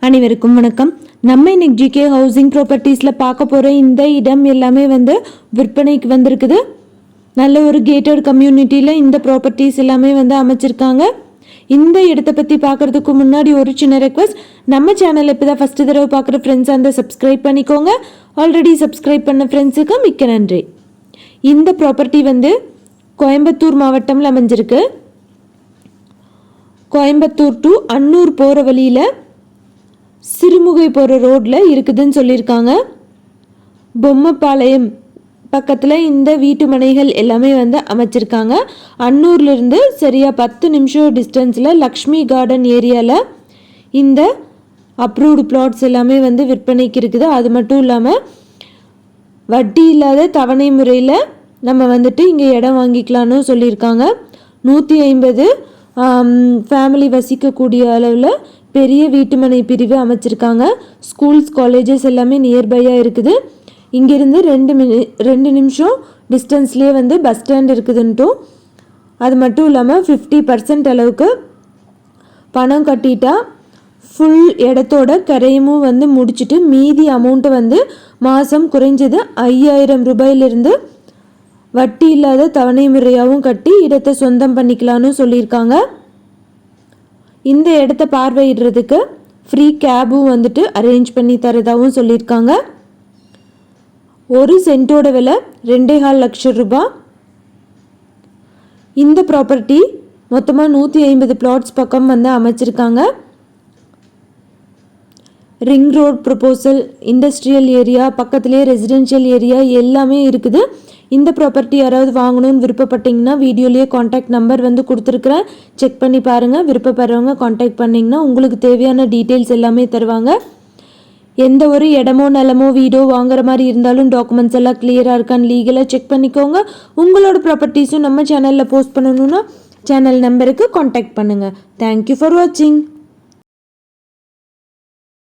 அனைவருக்கும் வணக்கம். நம்ம இன்னைக்கு ஜிகே ஹவுசிங் ப்ராப்பர்ட்டிஸில் பார்க்க போகிற இந்த இடம் எல்லாமே விற்பனைக்கு வந்திருக்குது. நல்ல ஒரு கேட்டட் கம்யூனிட்டியில் இந்த ப்ராப்பர்ட்டிஸ் எல்லாமே அமைச்சிருக்காங்க. இந்த இடத்தை பற்றி பார்க்குறதுக்கு முன்னாடி ஒரு சின்ன ரெக்வஸ்ட், நம்ம சேனல் இப்போ தான் ஃபஸ்ட்டு தடவை பார்க்குற ஃப்ரெண்ட்ஸ் அந்த சப்ஸ்கிரைப் பண்ணிக்கோங்க. ஆல்ரெடி சப்ஸ்கிரைப் பண்ண ஃப்ரெண்ட்ஸுக்கு மிக்க நன்றி. இந்த ப்ராப்பர்ட்டி கோயம்புத்தூர் மாவட்டம்ல அமைஞ்சிருக்கு. கோயம்புத்தூர் டு அன்னூர் போகிற வழியில் சிறுமுகை போகிற ரோட்டில் இருக்குதுன்னு சொல்லியிருக்காங்க. பொம்மப்பாளையம் பக்கத்தில் இந்த வீட்டு மனைகள் எல்லாமே அமைச்சிருக்காங்க. அன்னூர்லேருந்து சரியாக 10 நிமிஷம் டிஸ்டன்ஸில் லக்ஷ்மி கார்டன் ஏரியாவில் இந்த அப்ரூவ்டு பிளாட்ஸ் எல்லாமே விற்பனைக்கு இருக்குது. அது மட்டும் இல்லாமல் வட்டி இல்லாத தவணை முறையில் நம்ம இங்கே இடம் வாங்கிக்கலான்னு சொல்லியிருக்காங்க. 150 ஃபேமிலி வசிக்கக்கூடிய அளவில் பெரிய வீட்டுமனை பிரிவு அமைச்சிருக்காங்க. ஸ்கூல்ஸ் காலேஜஸ் எல்லாமே நியர்பையாக இருக்குது. இங்கேருந்து 2 நிமிஷம் டிஸ்டன்ஸ்லேயே பஸ் ஸ்டாண்ட் இருக்குதுன்ட்டும். அது மட்டும் இல்லாமல் 50% அளவுக்கு பணம் கட்டிட்டா ஃபுல் இடத்தோட கரையமும் முடிச்சுட்டு மீதி அமௌண்ட்டு மாதம் குறைஞ்சது 5000 ரூபாயிலிருந்து வட்டி இல்லாத தவணை முறையாகவும் கட்டி இடத்தை சொந்தம் பண்ணிக்கலான்னு சொல்லியிருக்காங்க. இந்த இடத்த பார்வையிடுறதுக்கு ஃப்ரீ கேபும் அரேஞ்ச் பண்ணி தரதாகவும் சொல்லியிருக்காங்க. ஒரு சென்ட்டோட விலை 2.25 லட்சம் ரூபாய். இந்த ப்ராப்பர்ட்டி மொத்தமாக 150 பிளாட்ஸ் பக்கம் அமைச்சிருக்காங்க. Ring road proposal, industrial area, பக்கத்துலேயே ரெசிடென்ஷியல் ஏரியா எல்லாமே இருக்குது. இந்த ப்ராப்பர்ட்டி யாராவது வாங்கணும்னு விருப்பப்பட்டிங்கன்னா வீடியோலேயே காண்டாக்ட் நம்பர் கொடுத்துருக்குறேன், செக் பண்ணி பாருங்கள். விருப்பப்படுறவங்க காண்டாக்ட் பண்ணிங்கன்னா உங்களுக்கு தேவையான டீட்டெயில்ஸ் எல்லாமே தருவாங்க. எந்த ஒரு இடமோ நிலமோ வீடோ வாங்குற மாதிரி இருந்தாலும் டாக்குமெண்ட்ஸ் எல்லாம் கிளியராக இருக்கான்னு லீகலாக செக் பண்ணிக்கோங்க. உங்களோட ப்ராப்பர்ட்டிஸும் நம்ம சேனலில் போஸ்ட் பண்ணணுன்னா சேனல் நம்பருக்கு காண்டாக்ட் பண்ணுங்கள். தேங்க்யூ ஃபார் வாட்சிங்.